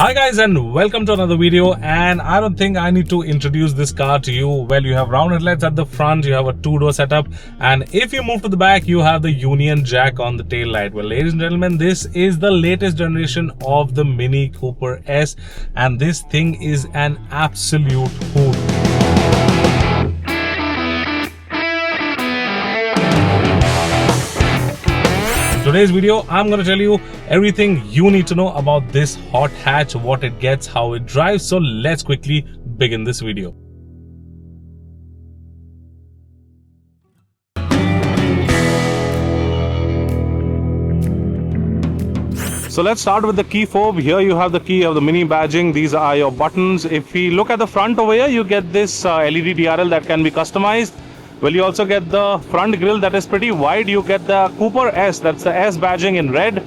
Hi guys, and welcome to another video. And I don't think I need to introduce this car to you. Well, you have round headlights at the front, you have a two-door setup, and if you move to the back, you have the Union Jack on the tail light. Well, ladies and gentlemen, this is the latest generation of the Mini Cooper S, and this thing is an absolute hoot. Today's video, I'm going to tell you everything you need to know about this hot hatch, what it gets, how it drives. So let's quickly begin this video. So let's start with the key fob. Here you have the key of the mini badging. These are your buttons. If we look at the front over here, you get this LED DRL that can be customized. Well, you also get the front grille that is pretty wide. You get the Cooper S, that's the S badging in red.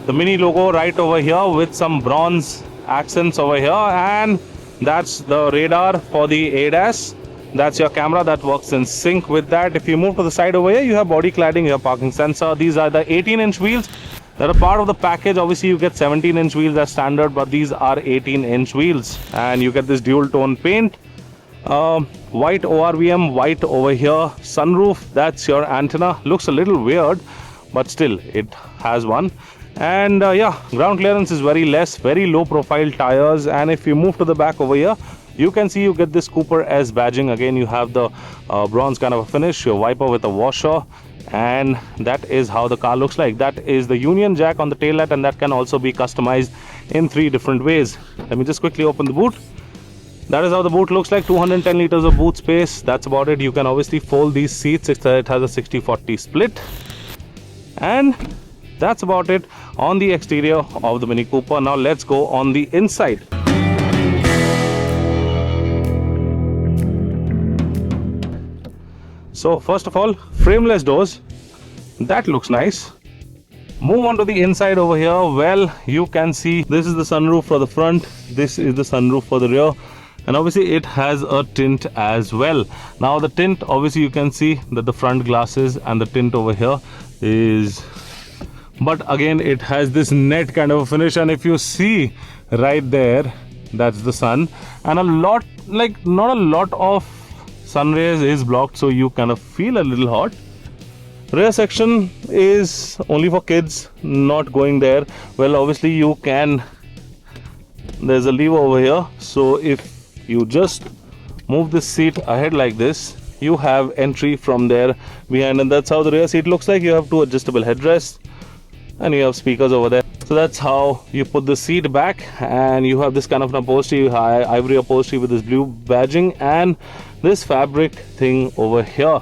The Mini logo right over here with some bronze accents over here. And that's the radar for the ADAS. That's your camera that works in sync with that. If you move to the side over here, you have body cladding, your parking sensor. These are the 18-inch wheels that are part of the package. Obviously, you get 17-inch wheels as standard, but these are 18-inch wheels. And you get this dual tone paint. White ORVM, white over here. Sunroof, that's your antenna. Looks a little weird, but still it has one. And yeah, ground clearance is very less, very low profile tires. And if you move to the back over here, you can see you get this Cooper S badging. Again, you have the bronze kind of a finish, your wiper with a washer, and that is how the car looks like. That is the Union Jack on the taillight, and that can also be customized in 3 different ways. Let me just quickly open the boot. That is how the boot looks like. 210 liters of boot space. That's about it. You can obviously fold these seats. It has a 60-40 split. And that's about it on the exterior of the Mini Cooper. Now let's go on the inside. So first of all, frameless doors. That looks nice. Move on to the inside over here. Well, you can see this is the sunroof for the front. This is the sunroof for the rear. And obviously it has a tint as well. Now the tint, obviously you can see that the front glasses and the tint over here is, but again it has this net kind of a finish. And if you see right there, that's the sun, and a lot, like not a lot of sun rays is blocked, so you kind of feel a little hot. Rear section is only for kids, not going there. Well, obviously you can, there's a lever over here, so if you just move this seat ahead like this, you have entry from there behind, and that's how the rear seat looks like. You have 2 adjustable headrests and you have speakers over there. So that's how you put the seat back, and you have this kind of an upholstery, ivory upholstery with this blue badging and this fabric thing over here.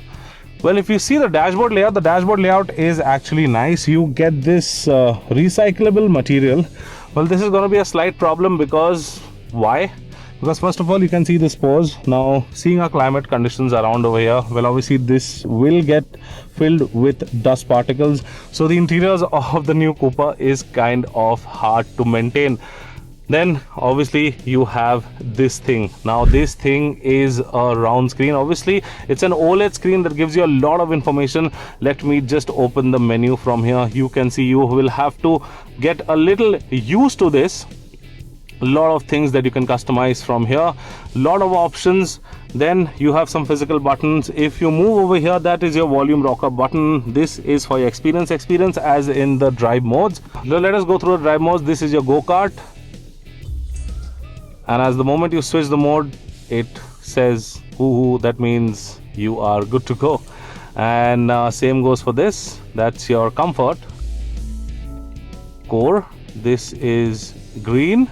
Well, if you see the dashboard layout is actually nice. You get this recyclable material. Well, this is going to be a slight problem because why? Because first of all, you can see this pose. Now, seeing our climate conditions around over here, well, obviously this will get filled with dust particles. So the interiors of the new Cooper is kind of hard to maintain. Then obviously you have this thing. Now this thing is a round screen. Obviously it's an OLED screen that gives you a lot of information. Let me just open the menu from here. You can see you will have to get a little used to this. A lot of things that you can customize from here, a lot of options. Then you have some physical buttons. If you move over here, that is your volume rocker button. This is for your experience as in the drive modes. Now let us go through the drive modes. This is your go-kart, and as the moment you switch the mode, it says woohoo. That means you are good to go. And same goes for this. That's your comfort core. This is green.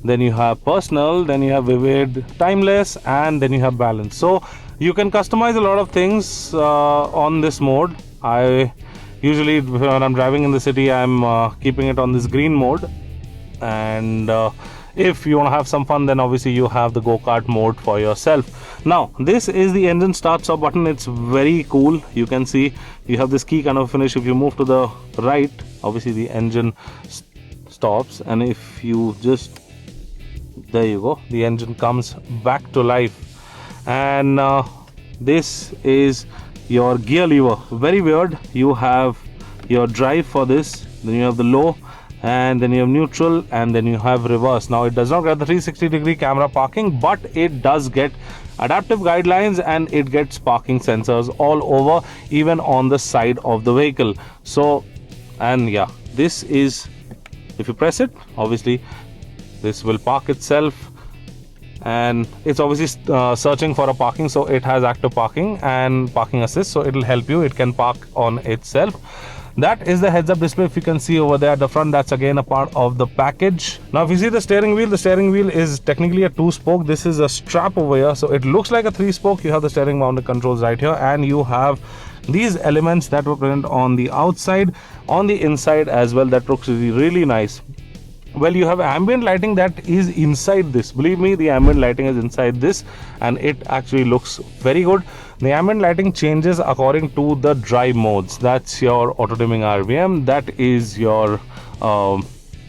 Then you have personal, then you have vivid, timeless, and then you have balance. So you can customize a lot of things on this mode. I usually, when I'm driving in the city, I'm keeping it on this green mode. And if you want to have some fun, then obviously you have the go-kart mode for yourself. Now this is the engine start stop button. It's very cool. You can see you have this key kind of finish. If you move to the right, obviously the engine stops, and if you just, there you go, the engine comes back to life. And this is your gear lever. Very weird. You have your drive for this, then you have the low, and then you have neutral, and then you have reverse. Now it does not get the 360-degree camera parking, but it does get adaptive guidelines, and it gets parking sensors all over, even on the side of the vehicle. So, and yeah, this is, if you press it, obviously this will park itself, and it's obviously searching for a parking, so it has active parking and parking assist, so it will help you. It can park on itself. That is the heads-up display, if you can see over there at the front. That's again a part of the package. Now if you see the steering wheel is technically a 2-spoke. This is a strap over here, so it looks like a 3-spoke. You have the steering mounted controls right here, and you have these elements that were present on the outside, on the inside as well. That looks really nice. Well, you have ambient lighting that is inside this. Believe me, the ambient lighting is inside this, and it actually looks very good. The ambient lighting changes according to the drive modes. That's your auto dimming RVM. That is your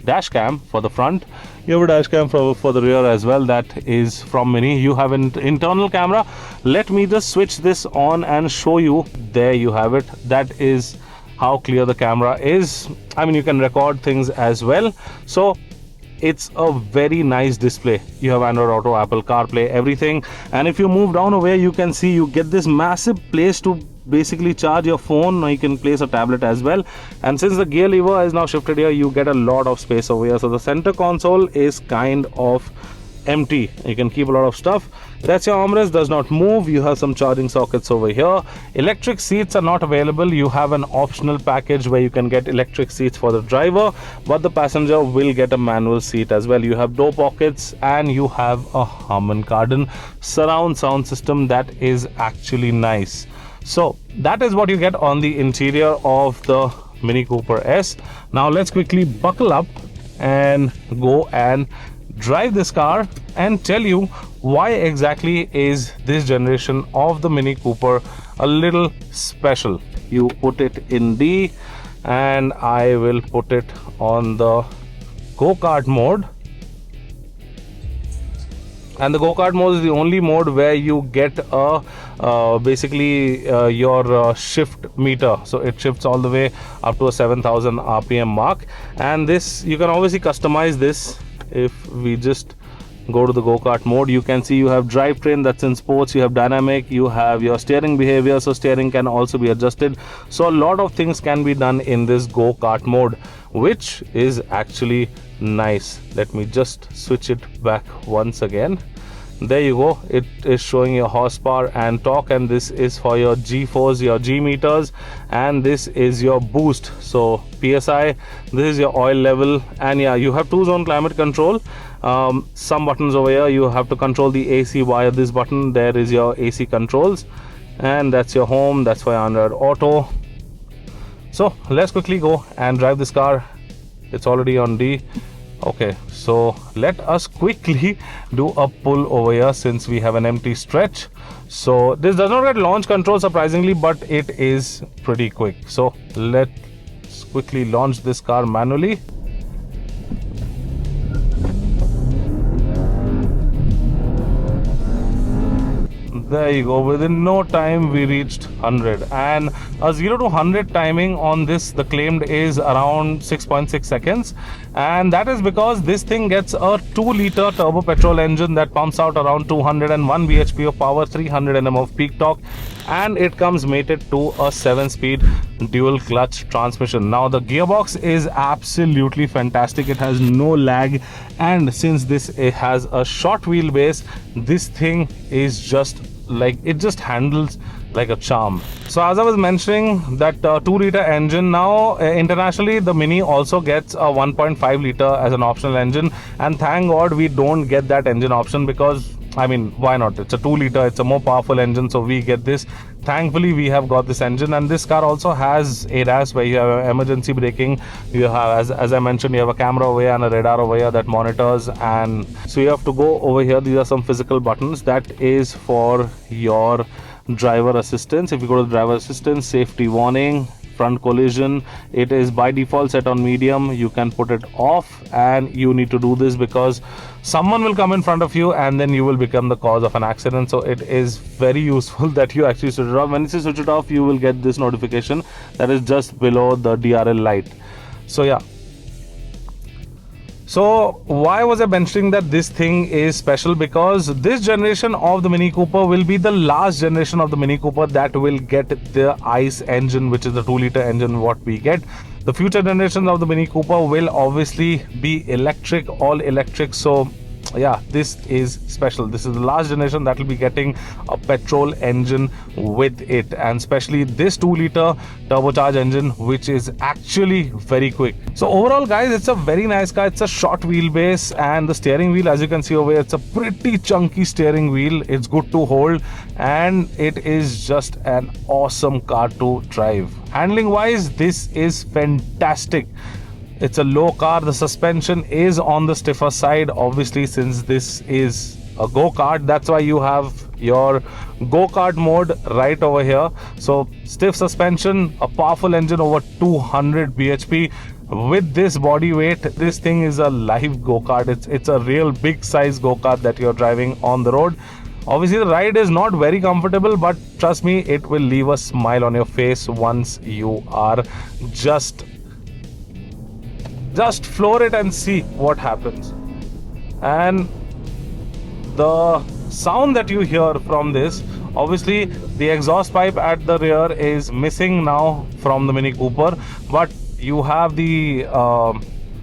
dash cam for the front. You have a dash cam for the rear as well. That is from Mini. You have an internal camera. Let me just switch this on and show you. There you have it. That is how clear the camera is. I mean, you can record things as well. So it's a very nice display. You have Android Auto, Apple CarPlay, everything. And if you move down over here, you can see you get this massive place to basically charge your phone, or you can place a tablet as well. And since the gear lever is now shifted here, you get a lot of space over here. So the center console is kind of empty. You can keep a lot of stuff. That's your armrest, does not move. You have some charging sockets over here. Electric seats are not available. You have an optional package where you can get electric seats for the driver, but the passenger will get a manual seat as well. You have door pockets, and you have a Harman Kardon surround sound system that is actually nice. So that is what you get on the interior of the Mini Cooper S. Now let's quickly buckle up and go and drive this car and tell you why exactly is this generation of the Mini Cooper a little special. You put it in D, and I will put it on the go-kart mode. And the go-kart mode is the only mode where you get a basically your shift meter. So it shifts all the way up to a 7,000 RPM mark. And this, you can obviously customize this. If we just go to the go-kart mode, you can see you have drivetrain, that's in sports. You have dynamic, you have your steering behavior, so steering can also be adjusted. So a lot of things can be done in this go-kart mode, which is actually nice. Let me just switch it back once again. There you go. It is showing your horsepower and torque, and this is for your G-force, your G meters, and this is your boost. So PSI, this is your oil level, and yeah, you have 2-zone climate control. Some buttons over here, you have to control the AC via this button. There is your AC controls, and that's your home. That's for Android Auto. So let's quickly go and drive this car. It's already on D. Okay, so let us quickly do a pull over here since we have an empty stretch. So this does not get launch control surprisingly, but it is pretty quick. So let's quickly launch this car manually. There you go. Within no time we reached 100, and a 0 to 100 timing on this, the claimed, is around 6.6 seconds, and that is because this thing gets a 2-liter turbo petrol engine that pumps out around 201 bhp of power, 300 Nm of peak torque, and it comes mated to a 7-speed dual clutch transmission. Now the gearbox is absolutely fantastic. It has no lag, and since this it has a short wheelbase, this thing is just like, it just handles like a charm. So as I was mentioning, that 2-liter engine, now internationally the Mini also gets a 1.5 liter as an optional engine, and thank God we don't get that engine option, because I mean, why not? It's a 2-liter, it's a more powerful engine, so we get this. Thankfully we have got this engine, and this car also has ADAS, where you have emergency braking. You have, as I mentioned, you have a camera over here and a radar over here that monitors. And so you have to go over here. These are some physical buttons. That is for your driver assistance. If you go to the driver assistance, safety warning, front collision, it is by default set on medium. You can put it off, and you need to do this because someone will come in front of you and then you will become the cause of an accident. So it is very useful that you actually switch it off. When you switch it off, you will get this notification that is just below the DRL light. So yeah, So why was I mentioning that this thing is special? Because this generation of the Mini Cooper will be the last generation of the Mini Cooper that will get the ICE engine, which is the 2-liter engine what we get. The future generations of the Mini Cooper will obviously be electric, all electric. So yeah, this is special. This is the last generation that will be getting a petrol engine with it, and especially this 2-liter turbocharged engine, which is actually very quick. So overall guys, it's a very nice car. It's a short wheelbase, and the steering wheel, as you can see over here, it's a pretty chunky steering wheel. It's good to hold, and it is just an awesome car to drive. Handling wise, this is fantastic. It's a low car. The suspension is on the stiffer side, obviously, since this is a go-kart. That's why you have your go-kart mode right over here. So stiff suspension, a powerful engine, over 200 bhp. With this body weight, this thing is a live go-kart. It's a real big size go-kart that you're driving on the road. Obviously the ride is not very comfortable, but trust me, it will leave a smile on your face once you are just floor it and see what happens. And the sound that you hear from this, obviously the exhaust pipe at the rear is missing now from the Mini Cooper, but you have the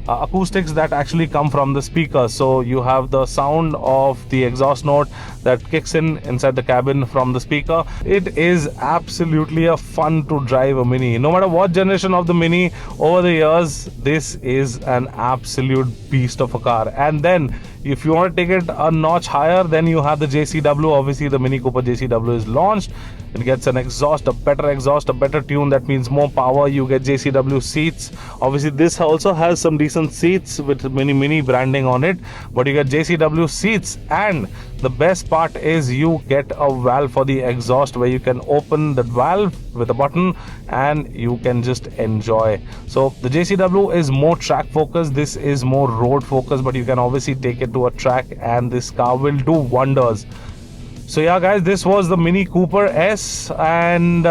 acoustics that actually come from the speaker. So you have the sound of the exhaust note that kicks in inside the cabin from the speaker. It is absolutely a fun to drive a Mini. No matter what generation of the Mini over the years, this is an absolute beast of a car. And then if you want to take it a notch higher, then you have the JCW. Obviously the Mini Cooper JCW is launched. It gets an exhaust, a better tune. That means more power. You get JCW seats. Obviously this also has some decent seats with mini branding on it, but you get JCW seats, and the best part is you get a valve for the exhaust where you can open the valve with a button and you can just enjoy. So the JCW is more track focused, this is more road focused, but you can obviously take it to a track and this car will do wonders. So yeah guys, this was the Mini Cooper S, and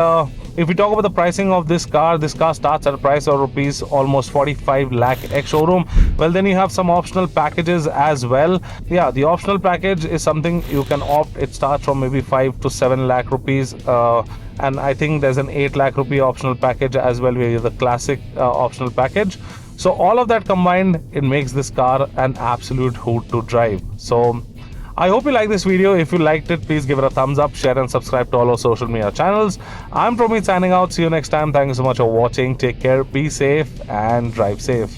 if we talk about the pricing of this car starts at a price of rupees almost 45 lakh ex showroom. Well, then you have some optional packages as well. Yeah, the optional package is something you can opt. It starts from maybe 5 to 7 lakh rupees, and I think there's an 8 lakh rupee optional package as well, where you have the classic optional package. So all of that combined, it makes this car an absolute hoot to drive. So I hope you like this video. If you liked it, please give it a thumbs up, share and subscribe to all our social media channels. I'm Promit signing out. See you next time. Thank you so much for watching. Take care, be safe and drive safe.